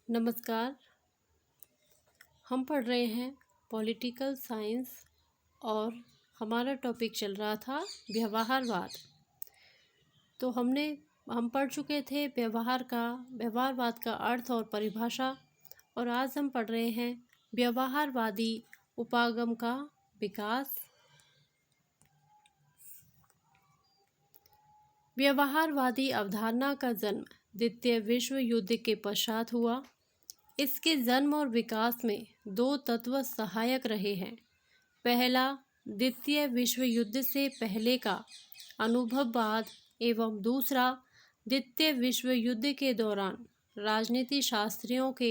नमस्कार। हम पढ़ रहे हैं पॉलिटिकल साइंस और हमारा टॉपिक चल रहा था व्यवहारवाद। तो हम पढ़ चुके थे व्यवहारवाद का अर्थ और परिभाषा, और आज हम पढ़ रहे हैं व्यवहारवादी उपागम का विकास। व्यवहारवादी अवधारणा का जन्म द्वितीय विश्व युद्ध के पश्चात हुआ। इसके जन्म और विकास में दो तत्व सहायक रहे हैं। पहला, द्वितीय विश्व युद्ध से पहले का अनुभववाद एवं दूसरा, द्वितीय विश्व युद्ध के दौरान राजनीति शास्त्रियों के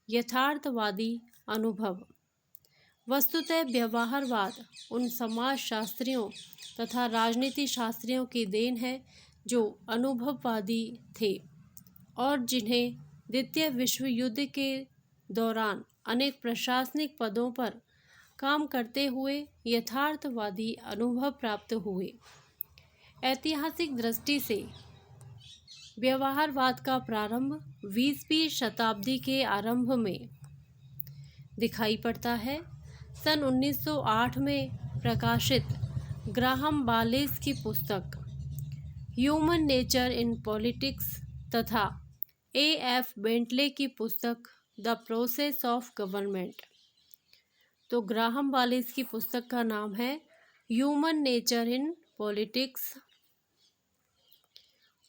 यथार्थवादी अनुभव। वस्तुतः व्यवहारवाद उन समाजशास्त्रियों तथा राजनीति शास्त्रियों की देन है जो अनुभववादी थे और जिन्हें द्वितीय विश्व युद्ध के दौरान अनेक प्रशासनिक पदों पर काम करते हुए यथार्थवादी अनुभव प्राप्त हुए। ऐतिहासिक दृष्टि से व्यवहारवाद का प्रारंभ 20वीं शताब्दी के आरंभ में दिखाई पड़ता है। सन 1908 में प्रकाशित ग्राहम बालेस की पुस्तक ह्यूमन नेचर इन पॉलिटिक्स तथा A.F. बेंटले की पुस्तक द प्रोसेस ऑफ गवर्नमेंट। तो ग्राहम बालेस की पुस्तक का नाम है ह्यूमन नेचर इन पॉलिटिक्स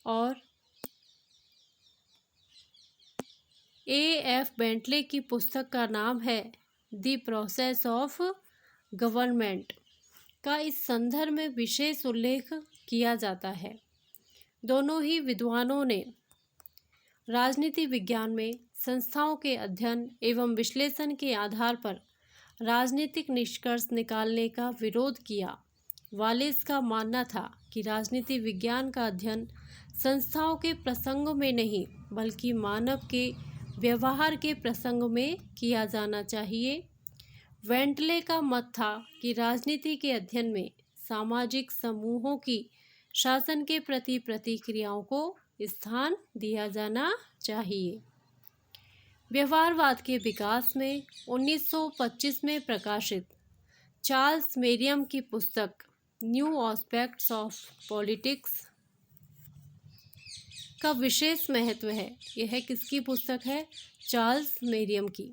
और A.F. बेंटले की पुस्तक का नाम है द प्रोसेस ऑफ गवर्नमेंट का इस संदर्भ में विशेष उल्लेख किया जाता है। दोनों ही विद्वानों ने राजनीति विज्ञान में संस्थाओं के अध्ययन एवं विश्लेषण के आधार पर राजनीतिक निष्कर्ष निकालने का विरोध किया। वालेस का मानना था कि राजनीति विज्ञान का अध्ययन संस्थाओं के प्रसंग में नहीं बल्कि मानव के व्यवहार के प्रसंग में किया जाना चाहिए। बेंटले का मत था कि राजनीति के अध्ययन में सामाजिक समूहों की शासन के प्रति प्रतिक्रियाओं को स्थान दिया जाना चाहिए। व्यवहारवाद के विकास में 1925 में प्रकाशित चार्ल्स मेरियम की पुस्तक न्यू एस्पेक्ट्स ऑफ पॉलिटिक्स का विशेष महत्व है। यह किसकी पुस्तक है? चार्ल्स मेरियम की।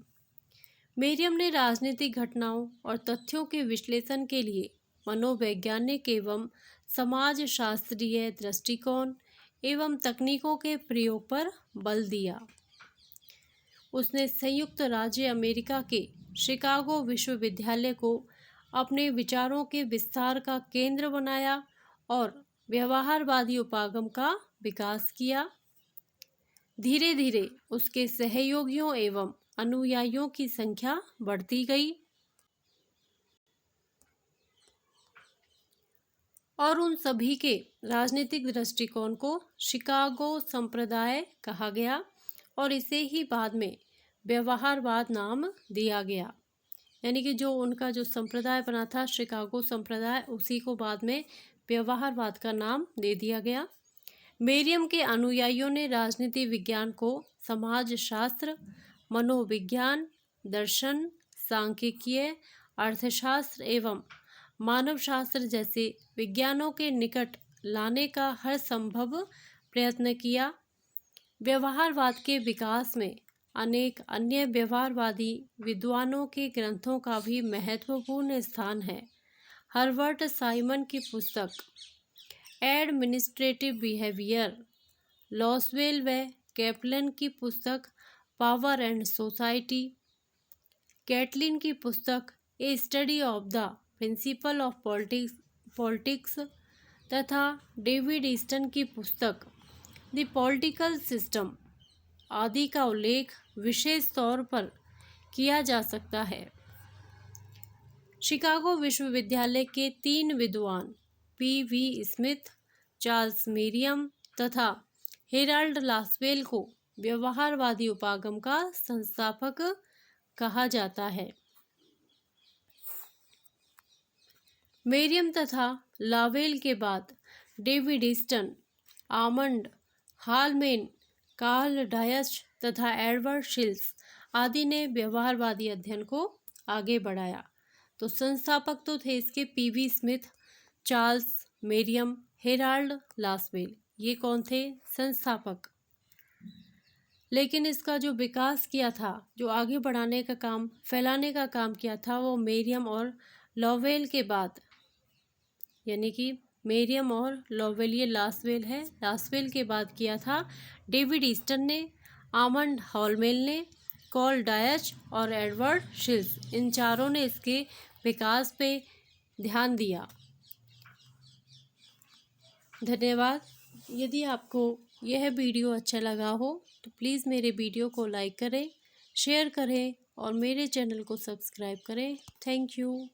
मेरियम ने राजनीतिक घटनाओं और तथ्यों के विश्लेषण के लिए मनोवैज्ञानिक एवं समाजशास्त्रीय दृष्टिकोण एवं तकनीकों के प्रयोग पर बल दिया। उसने संयुक्त राज्य अमेरिका के शिकागो विश्वविद्यालय को अपने विचारों के विस्तार का केंद्र बनाया और व्यवहारवादी उपागम का विकास किया। धीरे धीरे उसके सहयोगियों एवं अनुयायियों की संख्या बढ़ती गई और उन सभी के राजनीतिक दृष्टिकोण को शिकागो संप्रदाय कहा गया और इसे ही बाद में व्यवहारवाद नाम दिया गया। यानी कि जो उनका जो संप्रदाय बना था शिकागो संप्रदाय, उसी को बाद में व्यवहारवाद का नाम दे दिया गया। मेरियम के अनुयायियों ने राजनीति विज्ञान को समाजशास्त्र, मनोविज्ञान, दर्शन, सांख्यिकीय, अर्थशास्त्र एवं मानवशास्त्र जैसे विज्ञानों के निकट लाने का हर संभव प्रयत्न किया। व्यवहारवाद के विकास में अनेक अन्य व्यवहारवादी विद्वानों के ग्रंथों का भी महत्वपूर्ण स्थान है। हर्बर्ट साइमन की पुस्तक एडमिनिस्ट्रेटिव बिहेवियर, लॉसवेल व कैपलन की पुस्तक पावर एंड सोसाइटी, कैटलिन की पुस्तक a study of the principle of politics तथा डेविड ईस्टन की पुस्तक द पॉलिटिकल सिस्टम आदि का उल्लेख विशेष तौर पर किया जा सकता है। शिकागो विश्वविद्यालय के 3 विद्वान P.V. स्मिथ, चार्ल्स मेरियम तथा हेराल्ड लासवेल को व्यवहारवादी उपागम का संस्थापक कहा जाता है। मेरियम तथा लावेल के बाद David Easton, almond, हालमेन, Karl Deutsche तथा एडवर्ड शिल्स आदि ने व्यवहारवादी अध्ययन को आगे बढ़ाया। तो संस्थापक तो थे इसके PV Smith, Charles मेरियम, Herald Lasswell, ये कौन थे? संस्थापक। लेकिन इसका जो विकास किया था, जो आगे बढ़ाने का काम, फैलाने का काम किया था, वो मेरियम और लॉवेल के बाद, यानी कि मेरियम और लॉवेल, ये लासवेल है, लासवेल के बाद किया था डेविड ईस्टन ने, आमंड हॉलमेल ने, कार्ल डायच और एडवर्ड शिल्स। इन चारों ने इसके विकास पे ध्यान दिया। धन्यवाद। यदि आपको यह वीडियो अच्छा लगा हो तो प्लीज़ मेरे वीडियो को लाइक करें, शेयर करें और मेरे चैनल को सब्सक्राइब करें। Thank you.